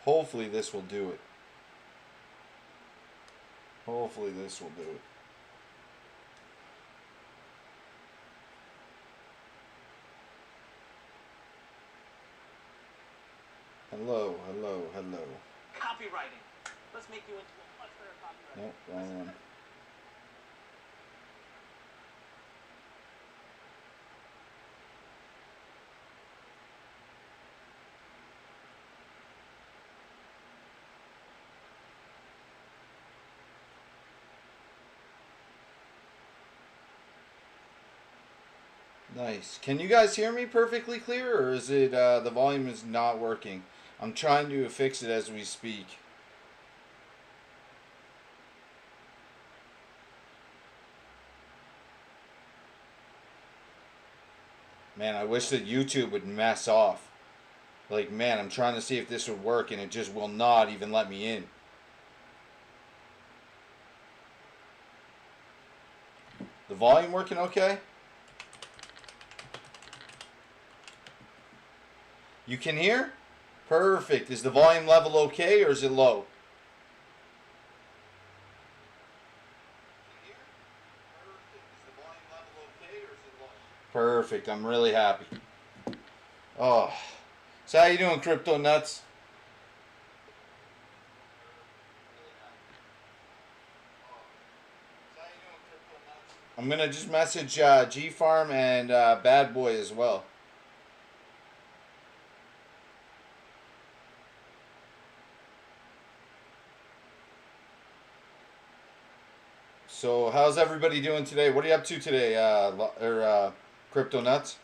Hopefully this will do it. Hopefully this will do it. Hello, hello, hello. Copywriting. Let's make you into a much better copywriter. Nope, wrong one. Nice. Can you guys hear me perfectly clear, or is it the volume is not working? I'm trying to fix it as we speak. Man, I wish that YouTube would mess off. Like, man, I'm trying to see if this would work, and it just will not even let me in. The volume working okay? You can hear? Perfect. Is the volume level okay, or is it low? Perfect. I'm really happy. Oh, so how you doing, Crypto Nuts? I'm gonna just message G Farm and Bad Boy as well. So how's everybody doing today? What are you up to today, Crypto Nuts?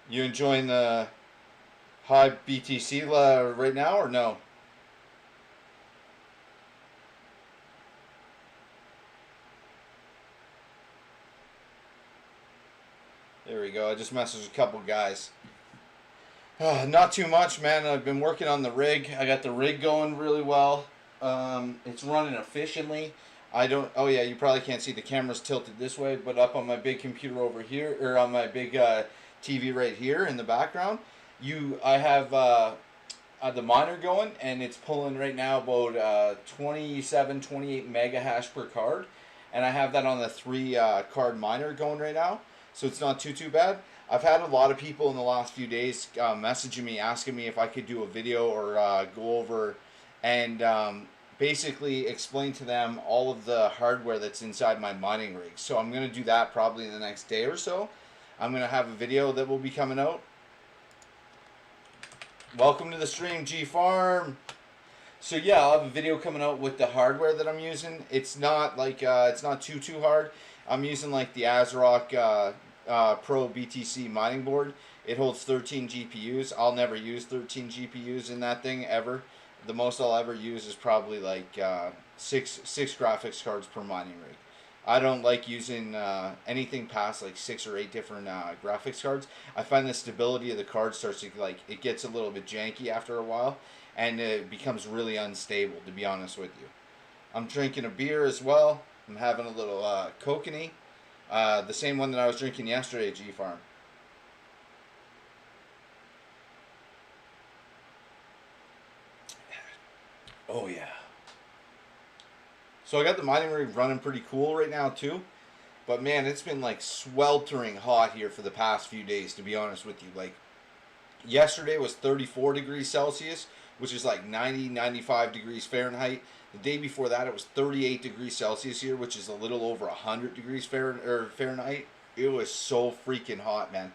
You enjoying the high BTC right now or no? There we go. I just messaged a couple guys. Not too much, man. I've been working on the rig. I got the rig going really well. It's running efficiently. I don't. Oh yeah, you probably can't see the camera's tilted this way, but up on my big computer over here, or on my big TV right here in the background, I have the monitor going, and it's pulling right now about 27, 28 mega hash per card, and I have that on the three card miner going right now, so it's not too bad. I've had a lot of people in the last few days messaging me, asking me if I could do a video or go over and basically explain to them all of the hardware that's inside my mining rig. So I'm going to do that probably in the next day or so. I'm going to have a video that will be coming out. Welcome to the stream, G Farm. So yeah, I'll have a video coming out with the hardware that I'm using. It's not like it's not too hard. I'm using like the ASRock Pro BTC mining board. It holds 13 GPUs. I'll never use 13 GPUs in that thing ever. The most I'll ever use is probably like six graphics cards per mining rig. I don't like using anything past like 6 or 8 different graphics cards. I find the stability of the card starts to like it gets a little bit janky after a while, and it becomes really unstable. To be honest with you, I'm drinking a beer as well. I'm having a little kokanee, the same one that I was drinking yesterday at G Farm. Oh yeah. So I got the mining rig running pretty cool right now too. But man, it's been like sweltering hot here for the past few days, to be honest with you. Like yesterday was 34 degrees Celsius, which is like 90, 95 degrees Fahrenheit. The day before that it was 38 degrees Celsius here, which is a little over 100 degrees Fahrenheit. It was so freaking hot, man.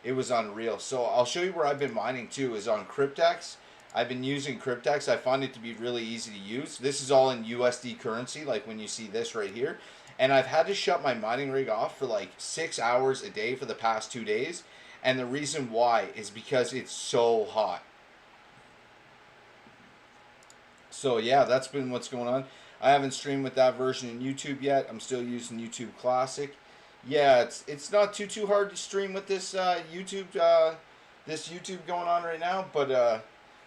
It was unreal. So I'll show you where I've been mining too, is on Cryptex. I've been using Cryptex. I find it to be really easy to use. This is all in USD currency, like when you see this right here. And I've had to shut my mining rig off for like 6 hours a day for the past 2 days. And the reason why is because it's so hot. So yeah, that's been what's going on. I haven't streamed with that version in YouTube yet. I'm still using YouTube Classic. Yeah, it's not too hard to stream with this YouTube going on right now, but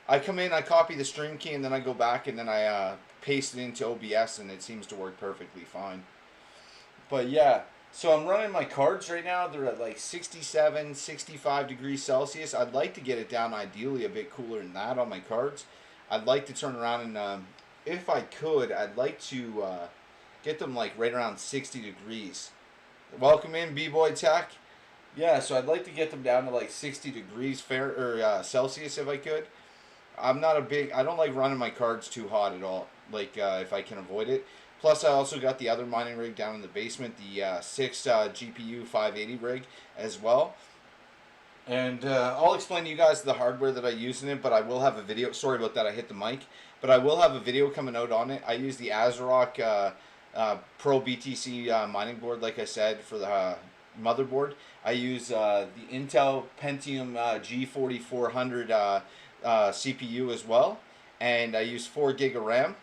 I come in, I copy the stream key, and then I go back and then I paste it into OBS, and it seems to work perfectly fine. But yeah, so I'm running my cards right now. They're at like 67, 65 degrees Celsius. I'd like to get it down ideally a bit cooler than that on my cards. I'd like to turn around and, if I could, I'd like to get them like right around 60 degrees. Welcome in, B-Boy Tech. Yeah, so I'd like to get them down to like 60 degrees Celsius if I could. I don't like running my cards too hot at all, like if I can avoid it. Plus, I also got the other mining rig down in the basement, the 6 GPU 580 rig as well. And I'll explain to you guys the hardware that I use in it, but I will have a video. Sorry about that, I hit the mic. But I will have a video coming out on it. I use the ASRock Pro BTC mining board, like I said, for the motherboard. I use the Intel Pentium G4400 CPU as well. And I use 4 gig of RAM.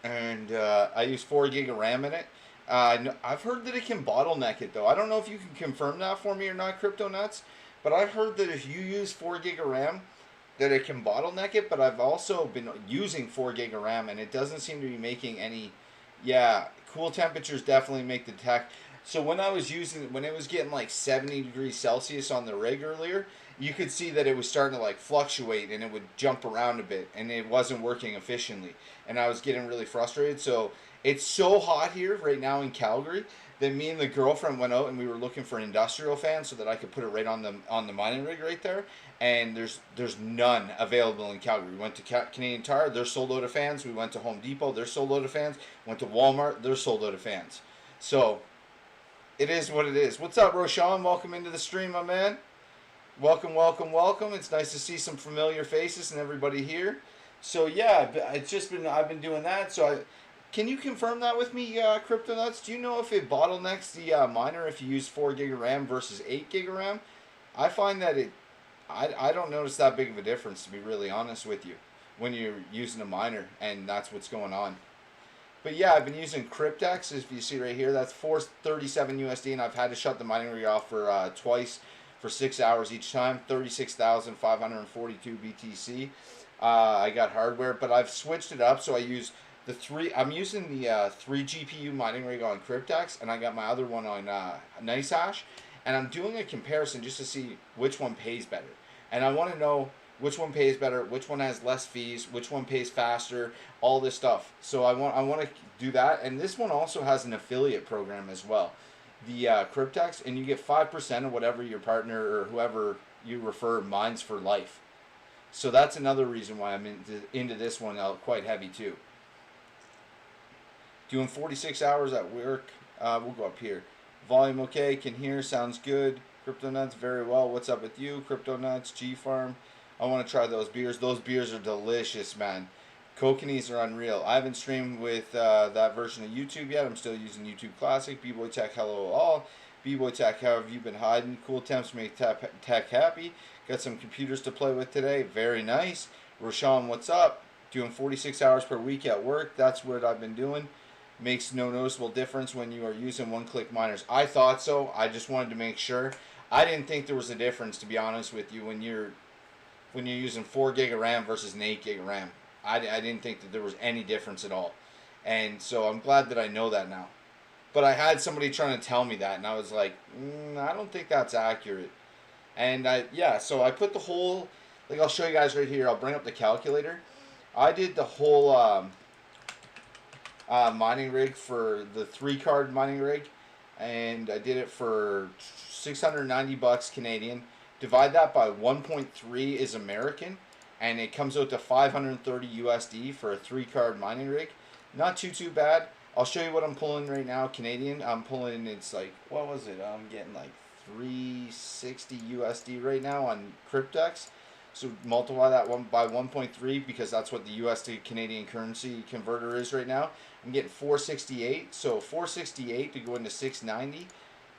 And I use 4 gig of RAM in it. I've heard that it can bottleneck it though. I don't know if you can confirm that for me or not, Crypto Nuts. But I've heard that if you use 4 gig of RAM, that it can bottleneck it. But I've also been using 4 gig of RAM, and it doesn't seem to be making any. Yeah, cool temperatures definitely make the tech. So when it was getting like 70 degrees Celsius on the rig earlier, you could see that it was starting to like fluctuate and it would jump around a bit, and it wasn't working efficiently, and I was getting really frustrated. So it's so hot here right now in Calgary that me and the girlfriend went out and we were looking for industrial fans so that I could put it right on the mining rig right there. And there's none available in Calgary. We went to Canadian Tire, they're sold out of fans. We went to Home Depot, they're sold out of fans. Went to Walmart, they're sold out of fans. So it is what it is. What's up, Roshan? Welcome into the stream, my man. Welcome, welcome, welcome. It's nice to see some familiar faces and everybody here. So yeah, I've been doing that. So can you confirm that with me, Crypto Nuts? Do you know if it bottlenecks the miner if you use 4 gig of RAM versus 8 gig of RAM? I find that I don't notice that big of a difference, to be really honest with you, when you're using a miner, and that's what's going on. But yeah, I've been using Cryptex, as you see right here. That's 437 USD, and I've had to shut the mining rig off for twice for 6 hours each time. 36,542 BTC. I got hardware, but I've switched it up, so I use I'm using the 3 GPU mining rig on Cryptex, and I got my other one on NiceHash, and I'm doing a comparison just to see which one pays better. And I want to know which one pays better, which one has less fees, which one pays faster, all this stuff. So I want to do that, and this one also has an affiliate program as well, the Cryptex, and you get 5% of whatever your partner or whoever you refer mines for life. So that's another reason why I'm into this one quite heavy too. Doing 46 hours at work. We'll go up here. Volume okay, can hear, sounds good. Crypto Nuts, very well. What's up with you? Crypto Nuts, G Farm. I want to try those beers. Those beers are delicious, man. Kokanees are unreal. I haven't streamed with that version of YouTube yet. I'm still using YouTube Classic. B-Boy Tech, hello all. B-Boy Tech, how have you been hiding? Cool temps make tech happy. Got some computers to play with today. Very nice. Roshan, what's up? Doing 46 hours per week at work. That's what I've been doing. Makes no noticeable difference when you are using one-click miners. I thought so. I just wanted to make sure. I didn't think there was a difference, to be honest with you, when you're using 4 gig of RAM versus an 8 gig of RAM. I didn't think that there was any difference at all. And so I'm glad that I know that now. But I had somebody trying to tell me that, and I was like, I don't think that's accurate. And so I put the whole, like I'll show you guys right here. I'll bring up the calculator. I did the whole mining rig for the 3-card mining rig, and I did it for $690 Canadian. Divide that by 1.3 is American, and it comes out to 530 USD for a 3-card mining rig. Not too bad. I'll show you what I'm pulling right now, Canadian. I'm pulling, it's like, what was it? I'm getting like 360 USD right now on Cryptex. So multiply that one by 1.3 because that's what the US to Canadian currency converter is right now. I'm getting 468. So 468 to go into 690.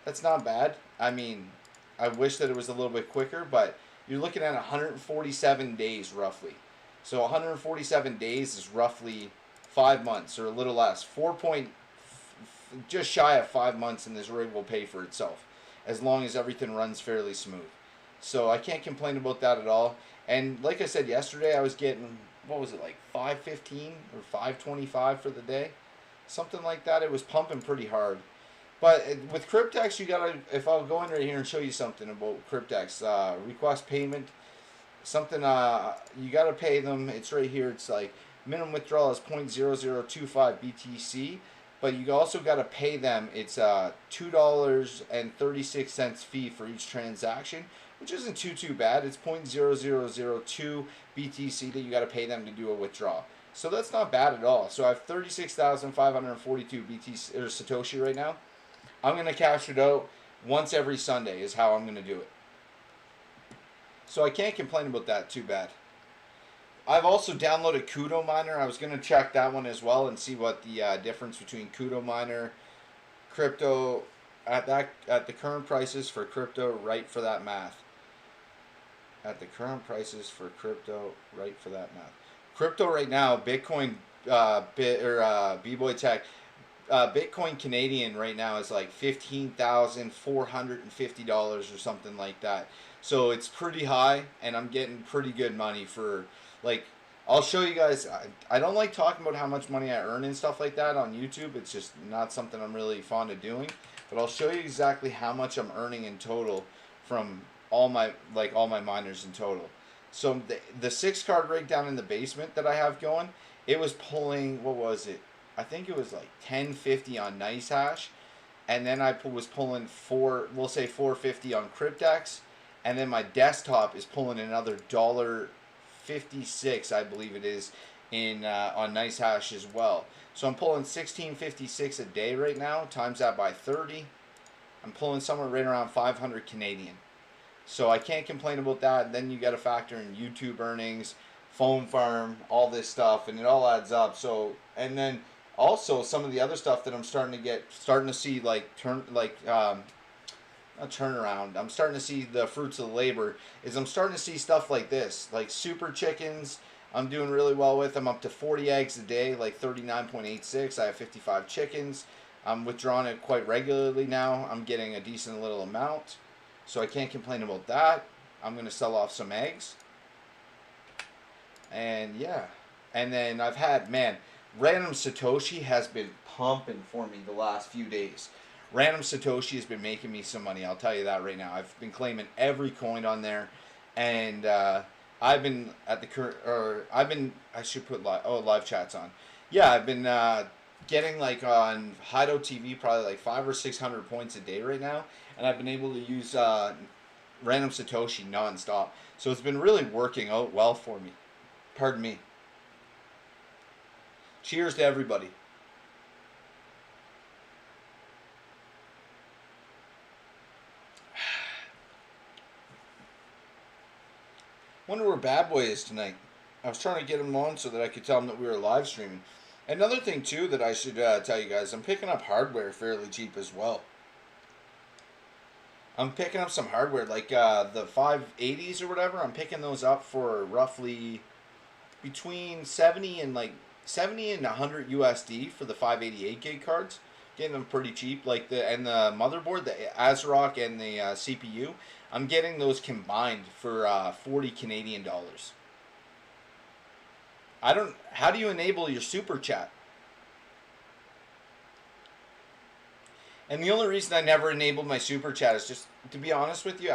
That's not bad. I mean, I wish that it was a little bit quicker, but you're looking at 147 days roughly. So 147 days is roughly 5 months or a little less. Just shy of 5 months, and this rig will pay for itself as long as everything runs fairly smooth. So I can't complain about that at all. And like I said yesterday, I was getting, what was it, like 515 or 525 for the day? Something like that. It was pumping pretty hard. But with Cryptex, you gotta, if I'll go in right here and show you something about Cryptex, request payment, something you got to pay them. It's right here. It's like minimum withdrawal is 0.0025 BTC, but you also got to pay them. It's $2.36 fee for each transaction, which isn't too bad. It's 0.0002 BTC that you got to pay them to do a withdrawal. So that's not bad at all. So I have 36,542 BTC or Satoshi right now. I'm gonna cash it out once every Sunday is how I'm gonna do it. So I can't complain about that too bad. I've also downloaded Kudo Miner. I was gonna check that one as well and see what the difference between Kudo Miner, crypto at the current prices for crypto. Right for that math. At the current prices for crypto, right for that math. Crypto right now, Bitcoin, B-Boy Tech, Bitcoin Canadian right now is like $15,450 or something like that. So it's pretty high, and I'm getting pretty good money for like. I'll show you guys. I don't like talking about how much money I earn and stuff like that on YouTube. It's just not something I'm really fond of doing. But I'll show you exactly how much I'm earning in total from all my miners in total. So the 6 card rig down in the basement that I have going, it was pulling, what was it? I think it was like 1050 on Nice Hash, and then I was pulling we'll say 450 on Cryptex, and then my desktop is pulling another $1.56, I believe it is, in on Nice Hash as well. So I'm pulling 1656 a day right now. Times that by 30, I'm pulling somewhere right around 500 Canadian. So I can't complain about that. Then you got to factor in YouTube earnings, phone farm, all this stuff, and it all adds up. So and then also some of the other stuff that I'm starting to see like a turnaround. I'm starting to see the fruits of the labor. Is I'm starting to see stuff like this, like super chickens. I'm doing really well with. I'm up to 40 eggs a day, like 39.86. I have 55 chickens. I'm withdrawing it quite regularly now. I'm getting a decent little amount. So I can't complain about that. I'm going to sell off some eggs. And yeah. And then I've had, man, Random Satoshi has been pumping for me the last few days. Random Satoshi has been making me some money. I'll tell you that right now. I've been claiming every coin on there. And I've been at the current, or I've been, I should put live chats on. Yeah, I've been getting like on Hideout TV probably like 500 or 600 points a day right now, and I've been able to use Random Satoshi nonstop. So it's been really working out well for me. Pardon me. Cheers to everybody. Wonder where Bad Boy is tonight. I was trying to get him on so that I could tell him that we were live streaming. Another thing too that I should tell you guys, I'm picking up hardware fairly cheap as well. I'm picking up some hardware like the 580s or whatever. I'm picking those up for roughly between 70 and 100 USD for the 588 gig cards. Getting them pretty cheap. Like the motherboard, the ASRock and the CPU. I'm getting those combined for 40 Canadian dollars. How do you enable your super chat? And the only reason I never enabled my super chat is just, to be honest with you,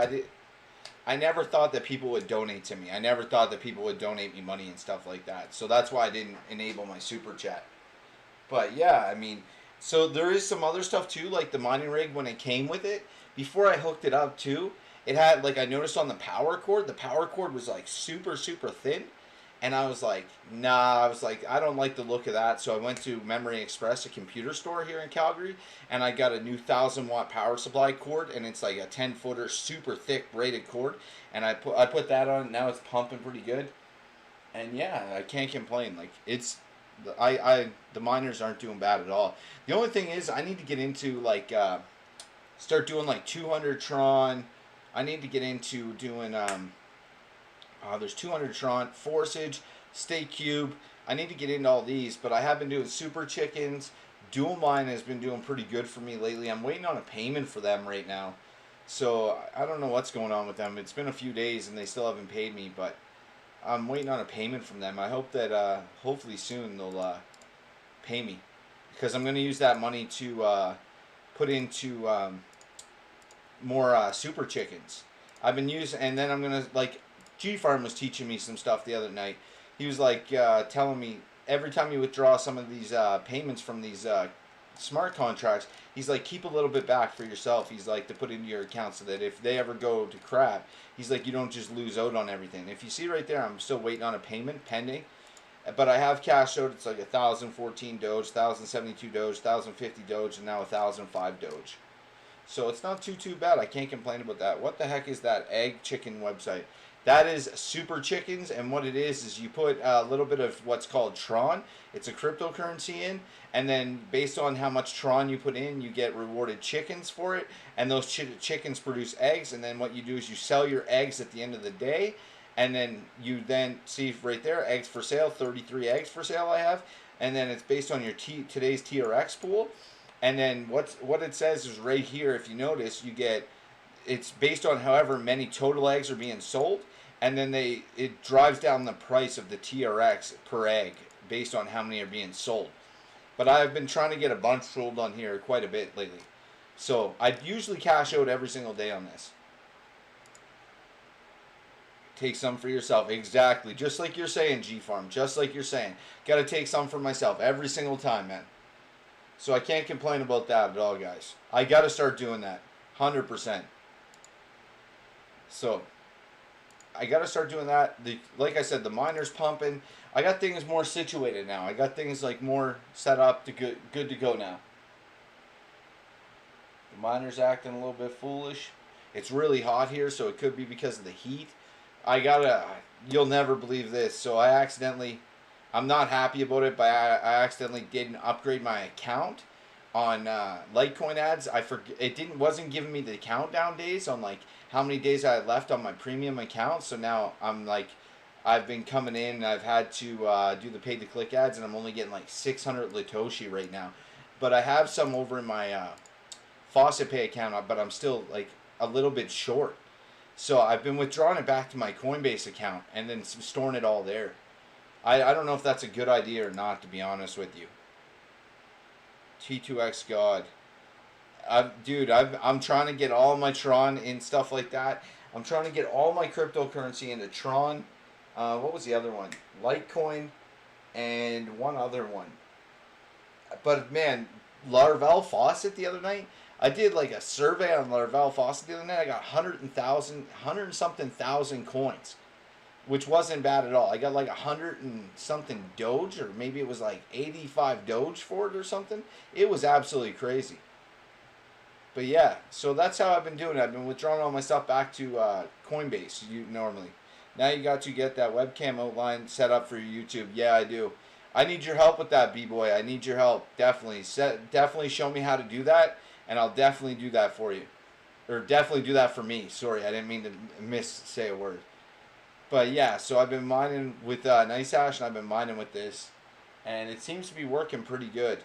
I never thought that people would donate to me. I never thought that people would donate me money and stuff like that. So that's why I didn't enable my super chat. But yeah, I mean, so there is some other stuff too, like the mining rig when it came with it. Before I hooked it up too, it had, like, I noticed on the power cord was like super thin. And I was like, nah, I don't like the look of that. So I went to Memory Express, a computer store here in Calgary, and I got a new 1,000-watt power supply cord, and it's like a 10-footer, super thick braided cord. And I put that on, now it's pumping pretty good. And yeah, I can't complain. Like, it's, the miners aren't doing bad at all. The only thing is, I need to get into, like, start doing, like, 200 Tron. I need to get into doing, there's 200 Tron, Forsage, Stay Cube. I need to get into all these, but I have been doing Super Chickens. Dual Mine has been doing pretty good for me lately. I'm waiting on a payment for them right now. So I don't know what's going on with them. It's been a few days and they still haven't paid me, but I'm waiting on a payment from them. I hope that hopefully soon they'll pay me, because I'm going to use that money to put into more Super Chickens. I've been using, and then I'm going to, like, G Farm was teaching me some stuff the other night. He was like telling me every time you withdraw some of these payments from these smart contracts, he's like, keep a little bit back for yourself. He's like, to put into your account so that if they ever go to crap, he's like, you don't just lose out on everything. If you see right there, I'm still waiting on a payment pending, but I have cashed out. It's like 1,014 Doge, 1,072 Doge, 1,050 Doge, and now 1,005 Doge. So it's not too bad. I can't complain about that. What the heck is that egg chicken website? That is Super Chickens, and what it is you put a little bit of what's called Tron. It's a cryptocurrency in, and then based on how much Tron you put in, you get rewarded chickens for it, and those chickens produce eggs, and then what you do is you sell your eggs at the end of the day, and then you then see right there, eggs for sale, 33 eggs for sale I have, and then it's based on your today's TRX pool, and then what it says is right here, if you notice, you get, it's based on however many total eggs are being sold, and then it drives down the price of the TRX per egg based on how many are being sold. But I've been trying to get a bunch sold on here quite a bit lately. So I usually cash out every single day on this. Take some for yourself. Exactly. Just like you're saying, G-Farm. Just like you're saying. Got to take some for myself every single time, man. So I can't complain about that at all, guys. I got to start doing that. 100%. So I got to start doing that. Like I said, the miner's pumping. I got things more situated now. I got things like more set up to good to go now. The miner's acting a little bit foolish. It's really hot here, so it could be because of the heat. You'll never believe this. So I'm not happy about it, but I accidentally didn't upgrade my account on Litecoin ads. Wasn't giving me the countdown days on like how many days I had left on my premium account. So now I've been coming in and I've had to do the pay to click ads, and I'm only getting like 600 Litoshi right now. But I have some over in my Faucet Pay account, but I'm still like a little bit short. So I've been withdrawing it back to my Coinbase account and then storing it all there. I don't know if that's a good idea or not, to be honest with you. T2X God. I'm trying to get all my Tron in stuff like that. I'm trying to get all my cryptocurrency into Tron. What was the other one? Litecoin and one other one. But man, Laravel Faucet the other night, I did like a survey on Laravel Faucet the other night. I got 100 something thousand coins, which wasn't bad at all. I got like 100 and something Doge, or maybe it was like 85 Doge for it or something. It was absolutely crazy. But yeah, so that's how I've been doing it. I've been withdrawing all my stuff back to Coinbase normally. Now you got to get that webcam outline set up for your YouTube. Yeah, I do. I need your help with that, B-Boy. I need your help. Definitely. Definitely show me how to do that, and I'll definitely do that for you. Or definitely do that for me. Sorry, I didn't mean to say a word. But yeah, so I've been mining with NiceHash, and I've been mining with this, and it seems to be working pretty good.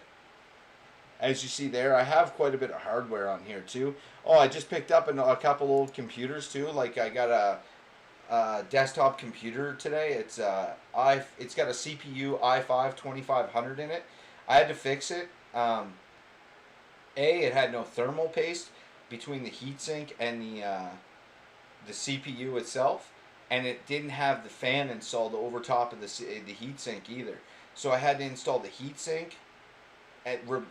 As you see there, I have quite a bit of hardware on here too. Oh, I just picked up a couple old computers too. Like I got a desktop computer today. It's got a CPU i5 2500 in it. I had to fix it. It had no thermal paste between the heatsink and the CPU itself, and it didn't have the fan installed over top of the heatsink either. So I had to install the heatsink,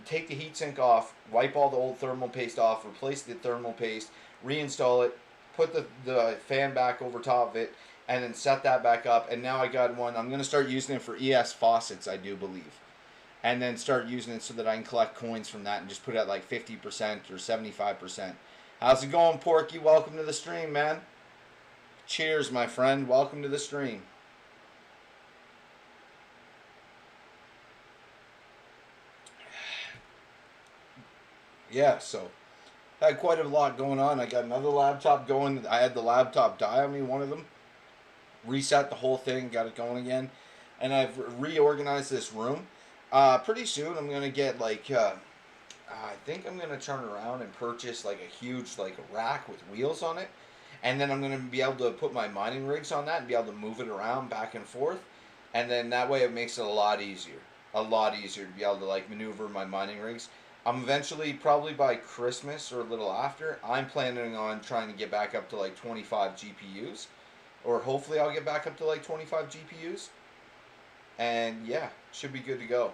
take the heatsink off, wipe all the old thermal paste off, replace the thermal paste, reinstall it, put the fan back over top of it, and then set that back up. And now I got one. I'm going to start using it for ES faucets, I do believe. And then start using it so that I can collect coins from that and just put it at like 50% or 75%. How's it going, Porky? Welcome to the stream, man. Cheers, my friend. Welcome to the stream. Yeah, so had quite a lot going on. I got another laptop going. I had the laptop die on me, one of them. Reset the whole thing, got it going again. And I've reorganized this room. Pretty soon I'm going to get like, I think I'm going to turn around and purchase like a huge like rack with wheels on it. And then I'm going to be able to put my mining rigs on that and be able to move it around back and forth. And then that way it makes it a lot easier. A lot easier to be able to like maneuver my mining rigs. I'm eventually, probably by Christmas or a little after, I'm planning on trying to get back up to like 25 GPUs. or hopefully I'll get back up to like 25 GPUs. And yeah, should be good to go.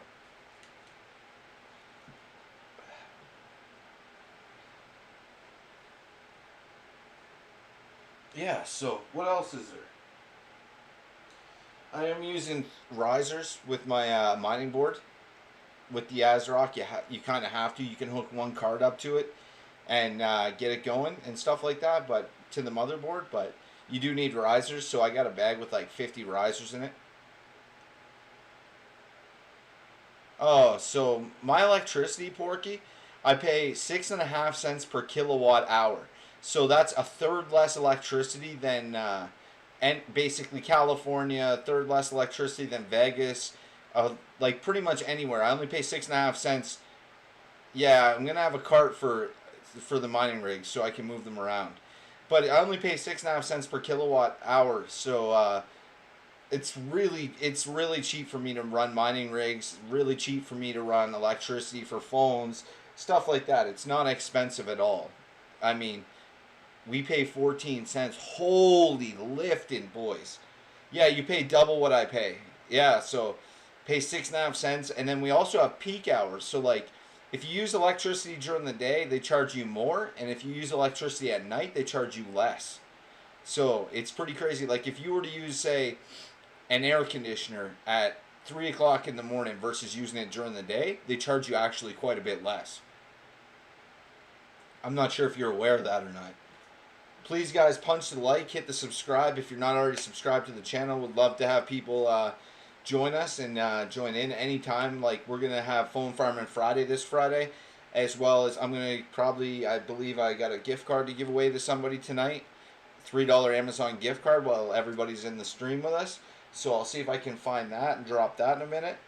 Yeah, so what else is there? I am using risers with my mining board. With the ASRock, you kind of have to. You can hook one card up to it and get it going and stuff like that, but to the motherboard. But you do need risers, so I got a bag with like 50 risers in it. Oh, so my electricity, Porky, I pay 6.5 cents per kilowatt hour. So that's a third less electricity than, and basically California, a third less electricity than Vegas, like pretty much anywhere. I only pay 6.5 cents. Yeah, I'm gonna have a cart for the mining rigs so I can move them around. But I only pay 6.5 cents per kilowatt hour, so it's really cheap for me to run mining rigs, really cheap for me to run electricity for phones, stuff like that. It's not expensive at all. I mean, we pay 14 cents. Holy lifting, boys. Yeah, you pay double what I pay. Yeah, so pay 6.5 cents, and then we also have peak hours. So like, if you use electricity during the day, they charge you more, and if you use electricity at night, they charge you less. So it's pretty crazy. Like if you were to use, say, an air conditioner at 3 o'clock in the morning versus using it during the day, they charge you actually quite a bit less. I'm not sure if you're aware of that or not. Please, guys, punch the like, hit the subscribe if you're not already subscribed to the channel. Would love to have people join us and join in anytime. Like, we're going to have Phone Farming Friday this Friday, as well as I'm going to probably, I believe I got a gift card to give away to somebody tonight. $3 Amazon gift card while everybody's in the stream with us. So I'll see if I can find that and drop that in a minute.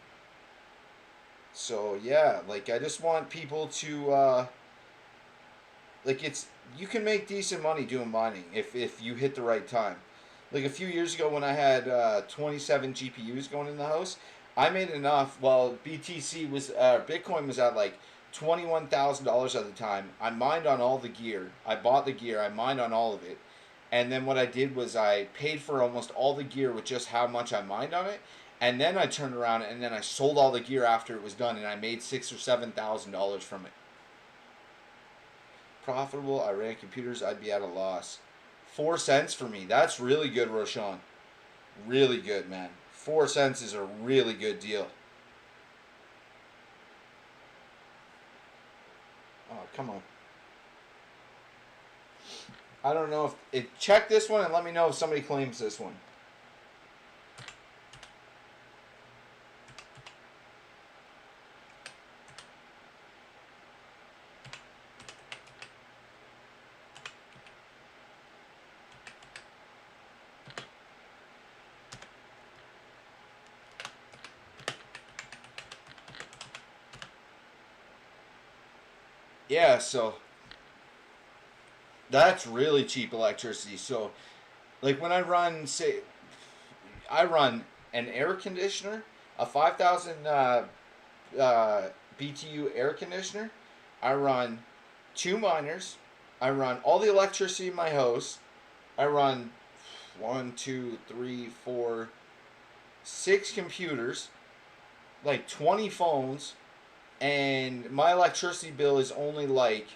So yeah, like I just want people to like it's you can make decent money doing mining if you hit the right time. Like a few years ago when I had 27 GPUs going in the house, I made enough. Well, Bitcoin was at like $21,000 at the time. I mined on all the gear. I bought the gear. I mined on all of it. And then what I did was I paid for almost all the gear with just how much I mined on it. And then I turned around and then I sold all the gear after it was done, and I made $6,000 or $7,000 from it. Profitable. I ran computers. I'd be at a loss. 4 cents for me. That's really good, Roshan. Really good, man. 4 cents is a really good deal. Oh, come on. I don't know if check this one and let me know if somebody claims this one. Yeah, so that's really cheap electricity. So like when I run, say, I run an air conditioner, a 5,000 BTU air conditioner. I run two miners. I run all the electricity in my house. I run one, two, three, four, six computers, like 20 phones, and my electricity bill is only like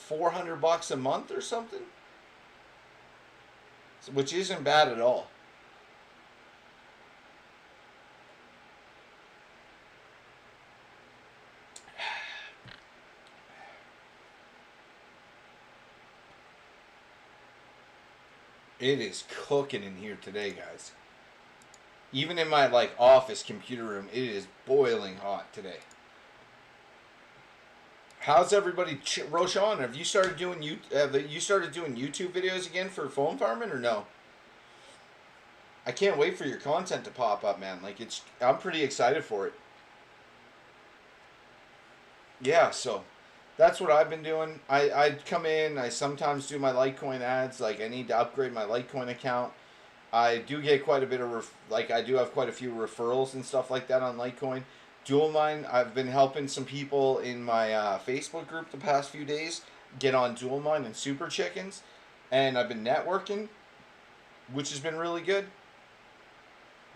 $400 a month or something, which isn't bad at all. It is cooking in here today, guys. Even in my like office computer room, it is boiling hot today. How's everybody? Roshan, have you started doing YouTube videos again for phone farming or no? I can't wait for your content to pop up, man. Like I'm pretty excited for it. Yeah, so that's what I've been doing. I come in. I sometimes do my Litecoin ads. Like I need to upgrade my Litecoin account. I do get quite a bit of I do have quite a few referrals and stuff like that on Litecoin. Dual Mine, I've been helping some people in my Facebook group the past few days get on Dual Mine and Super Chickens. And I've been networking, which has been really good,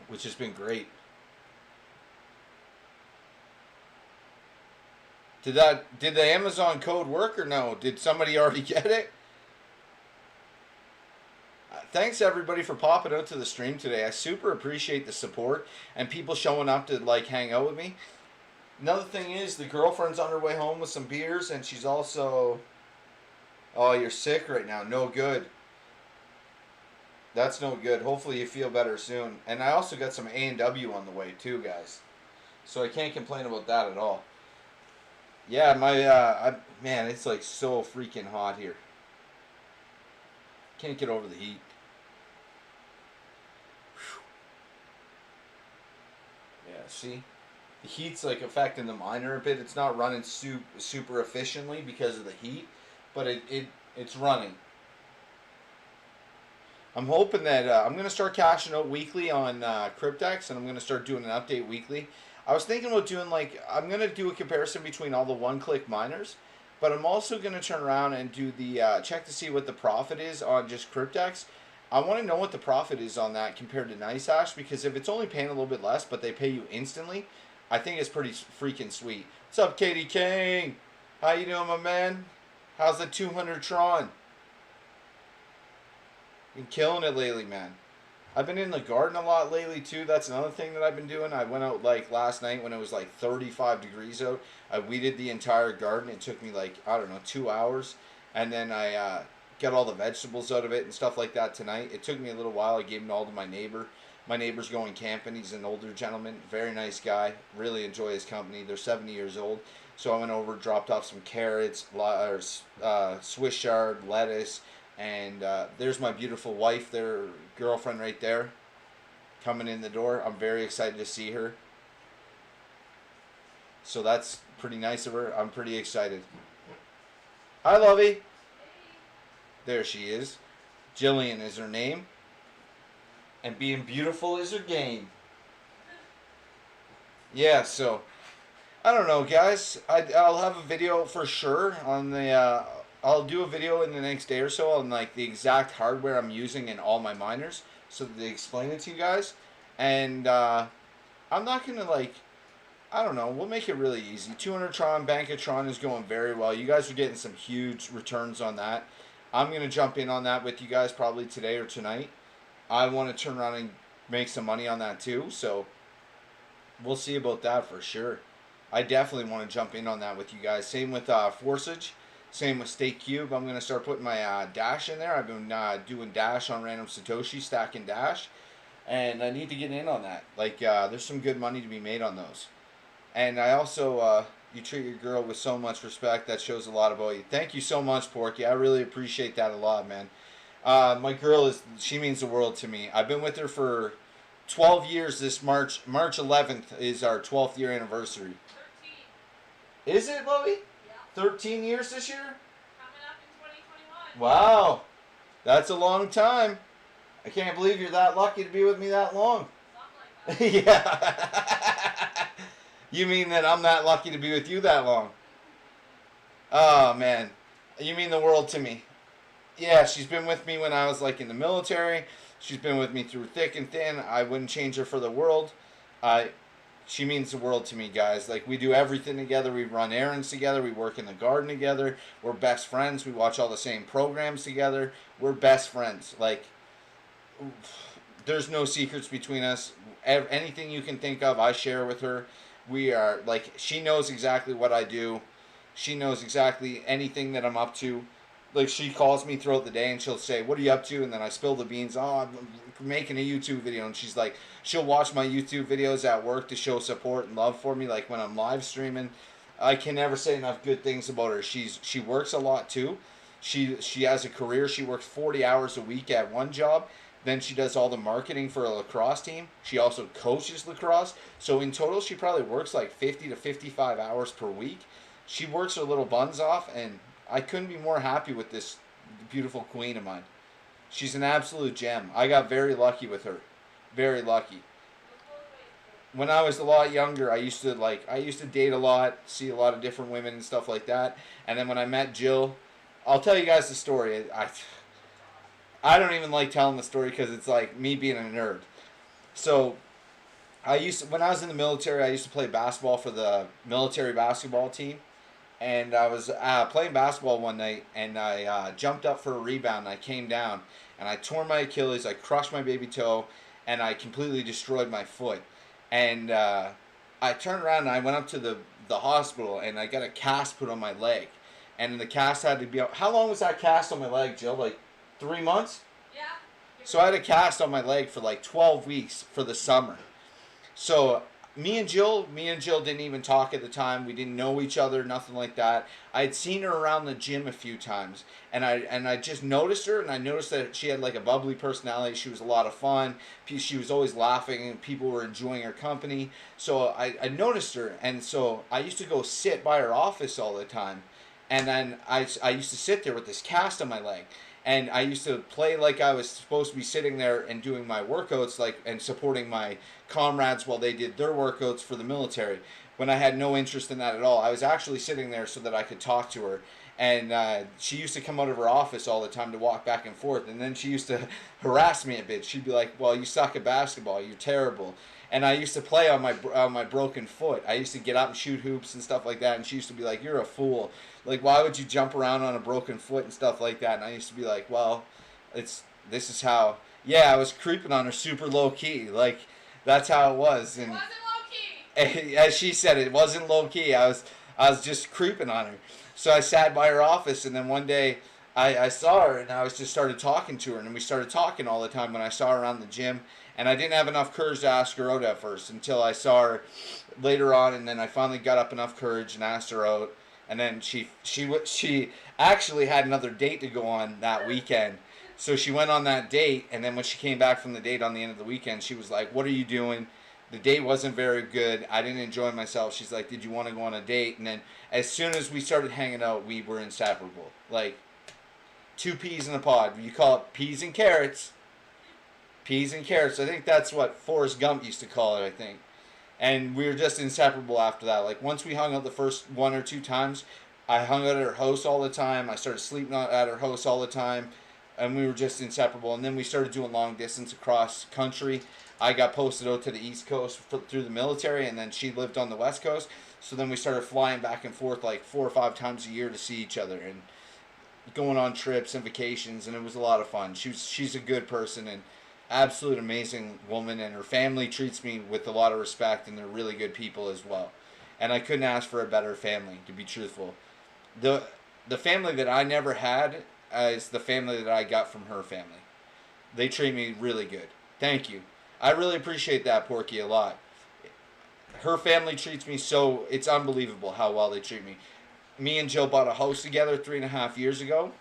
which has been great. Did the Amazon code work or no? Did somebody already get it? Thanks everybody for popping out to the stream today. I super appreciate the support and people showing up to like hang out with me. Another thing is the girlfriend's on her way home with some beers and she's also... Oh, you're sick right now. No good. That's no good. Hopefully you feel better soon. And I also got some A&W on the way too, guys. So I can't complain about that at all. Yeah, man, it's like so freaking hot here. Can't get over the heat. Whew. Yeah, see? The heat's like affecting the miner a bit. It's not running super efficiently because of the heat, but it's running. I'm hoping that I'm going to start cashing out weekly on Cryptex, and I'm going to start doing an update weekly. I was thinking about doing I'm going to do a comparison between all the one-click miners, but I'm also going to turn around and do the check to see what the profit is on just Cryptex. I want to know what the profit is on that compared to NiceHash, because if it's only paying a little bit less, but they pay you instantly, I think it's pretty freaking sweet. What's up, Katie King? How you doing, my man? How's the 200 Tron? Been killing it lately, man. I've been in the garden a lot lately too. That's another thing that I've been doing. I went out like last night when it was like 35 degrees out. I weeded the entire garden. It took me like, I don't know, 2 hours. And then I got all the vegetables out of it and stuff like that tonight. It took me a little while. I gave them all to my neighbor. My neighbor's going camping. He's an older gentleman. Very nice guy. Really enjoy his company. They're 70 years old. So I went over, dropped off some carrots, Swiss chard, lettuce. And there's my beautiful wife, their girlfriend right there, coming in the door. I'm very excited to see her. So that's pretty nice of her. I'm pretty excited. Hi, Lovey. Hey. There she is. Jillian is her name. And being beautiful is her game. Yeah, so, I don't know, guys. I'll have a video for sure on the... I'll do a video in the next day or so on like the exact hardware I'm using in all my miners, so that they explain it to you guys. And I'm not gonna I don't know. We'll make it really easy. 200 Tron, Bankatron is going very well. You guys are getting some huge returns on that. I'm gonna jump in on that with you guys probably today or tonight. I want to turn around and make some money on that too. So we'll see about that for sure. I definitely want to jump in on that with you guys. Same with Forsage. Same with Stake Cube. I'm going to start putting my Dash in there. I've been doing Dash on Random Satoshi, stacking Dash. And I need to get in on that. There's some good money to be made on those. And I also, you treat your girl with so much respect. That shows a lot about you. Thank you so much, Porky. I really appreciate that a lot, man. My girl, she means the world to me. I've been with her for 12 years this March. March 11th is our 12th year anniversary. 13. Is it, Lovey? 13 years this year? Coming up in 2021. Wow. That's a long time. I can't believe you're that lucky to be with me that long. Something like that. Yeah. You mean that I'm that lucky to be with you that long? Oh, man. You mean the world to me. Yeah, she's been with me when I was in the military. She's been with me through thick and thin. I wouldn't change her for the world. She means the world to me, guys. We do everything together. We run errands together. We work in the garden together. We're best friends. We watch all the same programs together. We're best friends. There's no secrets between us. Anything you can think of, I share with her. We are, she knows exactly what I do. She knows exactly anything that I'm up to. She calls me throughout the day and she'll say, "What are you up to?" And then I spill the beans. "Oh, I'm making a YouTube video." And she's like, she'll watch my YouTube videos at work to show support and love for me. When I'm live streaming, I can never say enough good things about her. She works a lot too. She has a career. She works 40 hours a week at one job. Then she does all the marketing for a lacrosse team. She also coaches lacrosse. So in total, she probably works 50 to 55 hours per week. She works her little buns off, and I couldn't be more happy with this beautiful queen of mine. She's an absolute gem. I got very lucky with her. Very lucky. When I was a lot younger, I used to date a lot, see a lot of different women and stuff like that. And then when I met Jill, I'll tell you guys the story. I don't even like telling the story because it's like me being a nerd. So when I was in the military, I used to play basketball for the military basketball team, and I was playing basketball one night, and I jumped up for a rebound, and I came down, and I tore my Achilles, I crushed my baby toe, and I completely destroyed my foot. And I turned around and I went up to the hospital, and I got a cast put on my leg, and the cast had to be out. How long was that cast on my leg, Jill? Like 3 months? Yeah. So I had a cast on my leg for like 12 weeks for the summer. So me and Jill didn't even talk at the time. We didn't know each other, nothing like that. I had seen her around the gym a few times, and I just noticed her, and I noticed that she had like a bubbly personality. She was a lot of fun. She was always laughing, and people were enjoying her company. So I noticed her, and so I used to go sit by her office all the time, and then I used to sit there with this cast on my leg. And I used to play like I was supposed to be sitting there and doing my workouts, like, and supporting my comrades while they did their workouts for the military, when I had no interest in that at all. I was actually sitting there so that I could talk to her. And she used to come out of her office all the time to walk back and forth. And then she used to harass me a bit. She'd be like, "Well, you suck at basketball. You're terrible." And I used to play on my broken foot. I used to get up and shoot hoops and stuff like that. And she used to be like, "You're a fool. Like, why would you jump around on a broken foot and stuff like that?" And I used to be like, "Well, this is how." Yeah, I was creeping on her super low key. Like, that's how it was. It And wasn't low key. as she said, it wasn't low key. I was just creeping on her. So I sat by her office, and then one day I saw her, and I was just started talking to her, and we started talking all the time when I saw her around the gym. And I didn't have enough courage to ask her out at first until I saw her later on, and then I finally got up enough courage and asked her out. And then she actually had another date to go on that weekend. So she went on that date, and then when she came back from the date on the end of the weekend, she was like, "What are you doing? The date wasn't very good. I didn't enjoy myself." She's like, "Did you want to go on a date?" And then as soon as we started hanging out, we were inseparable. Like two peas in a pod. You call it peas and carrots. Peas and carrots. I think that's what Forrest Gump used to call it, I think. And we were just inseparable after that. Like, once we hung out the first one or two times, I hung out at her house all the time. I started sleeping at her house all the time. And we were just inseparable. And then we started doing long distance across country. I got posted out to the East Coast through the military, and then she lived on the West Coast. So then we started flying back and forth like 4 or 5 times a year to see each other and going on trips and vacations, and it was a lot of fun. She's a good person and absolute amazing woman, and her family treats me with a lot of respect, and they're really good people as well. And I couldn't ask for a better family, to be truthful. The family that I never had is the family that I got from her family. They treat me really good. Thank you. I really appreciate that, Porky, a lot. Her family treats me so, it's unbelievable how well they treat me. Me and Jill bought a house together 3.5 years ago.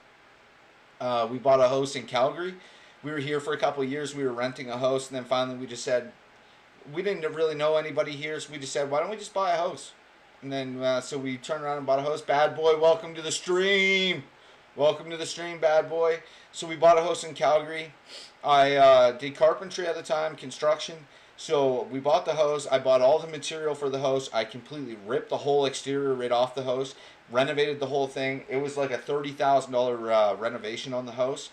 We bought a house in Calgary. We were here for a couple of years. We were renting a house, and then finally we just said, we didn't really know anybody here, so we just said, why don't we just buy a house? And then, so we turned around and bought a house. Bad boy, welcome to the stream. Welcome to the stream, bad boy. So we bought a house in Calgary. I did carpentry at the time, construction. So we bought the house. I bought all the material for the house. I completely ripped the whole exterior right off the house, renovated the whole thing. It was like a $30,000 renovation on the house.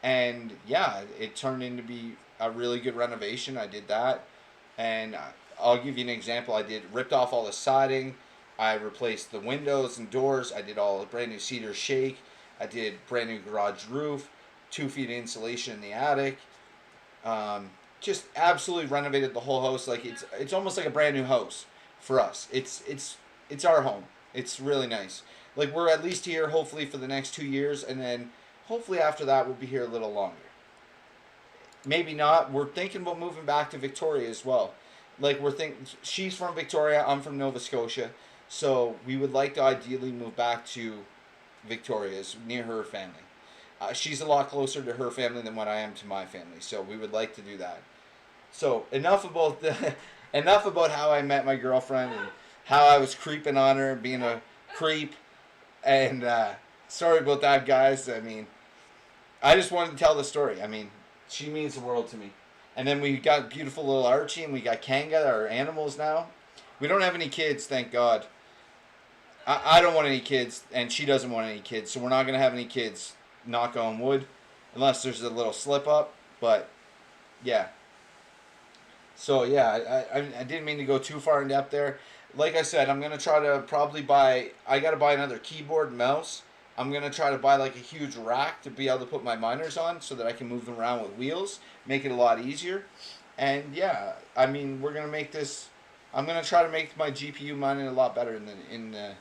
And yeah, it turned into be a really good renovation. I did that. And I'll give you an example. I ripped off all the siding. I replaced the windows and doors. I did all the brand new cedar shake. I did brand new garage roof, 2 feet of insulation in the attic. Just absolutely renovated the whole house. Like it's almost like a brand new house for us. It's our home. It's really nice. Like, we're at least here hopefully for the next 2 years, and then hopefully after that we'll be here a little longer. Maybe not. We're thinking about moving back to Victoria as well. Like, she's from Victoria, I'm from Nova Scotia, so we would like to ideally move back to Victoria's, near her family. She's a lot closer to her family than what I am to my family, so we would like to do that. So enough about how I met my girlfriend and how I was creeping on her, being a creep, and sorry about that, guys. I mean, I just wanted to tell the story. I mean, she means the world to me. And then we got beautiful little Archie, and we got Kanga, our animals now. We don't have any kids, thank God. I don't want any kids, and she doesn't want any kids, so we're not going to have any kids, knock on wood. unless there's a little slip up. But yeah. So yeah, I didn't mean to go too far in depth there. Like I said, I'm gonna try to probably buy. I gotta buy another keyboard and mouse. I'm gonna try to buy like a huge rack to be able to put my miners on, so that I can move them around with wheels, make it a lot easier. And yeah, I mean we're gonna make this. I'm gonna try to make my GPU mining a lot better in the.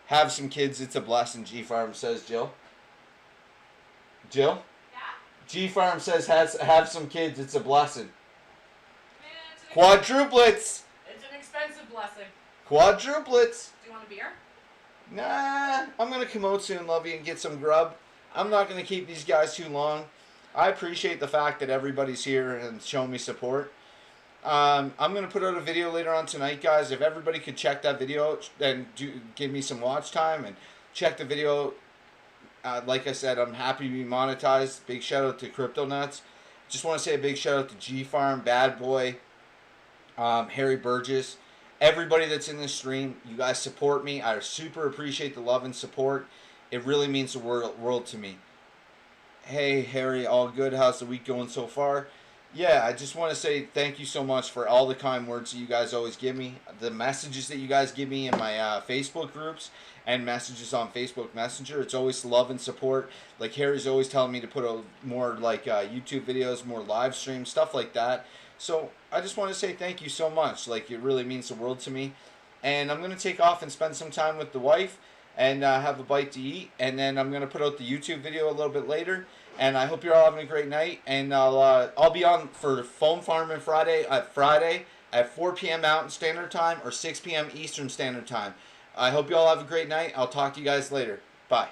Have some kids, it's a blessing. G Farm says Jill. Jill. Yeah. G Farm says have some kids, it's a blessing. Man, Quadruplets. it's an expensive blessing. Quadruplets. Do you want a beer? Nah, I'm gonna come out soon, Lovey, and get some grub. I'm not gonna keep these guys too long. I appreciate the fact that everybody's here and showing me support. I'm gonna put out a video later on tonight, guys. If everybody could check that video out and give me some watch time and check the video. Like I said, I'm happy to be monetized. Big shout out to Crypto Nuts. Just want to say a big shout out to G Farm, Bad Boy, Harry Burgess, everybody that's in this stream. You guys support me. I super appreciate the love and support. It really means the world to me. Hey Harry, all good? How's the week going so far? Yeah, I just want to say thank you so much for all the kind words that you guys always give me, the messages that you guys give me in my Facebook groups and messages on Facebook Messenger. It's always love and support. Like Harry's always telling me to put out more like YouTube videos, more live streams, stuff like that. So I just want to say thank you so much. Like it really means the world to me. And I'm going to take off and spend some time with the wife and have a bite to eat. And then I'm going to put out the YouTube video a little bit later. And I hope you're all having a great night. And I'll be on for Foam Farming Friday at 4 p.m. Mountain Standard Time or 6 p.m. Eastern Standard Time. I hope you all have a great night. I'll talk to you guys later. Bye.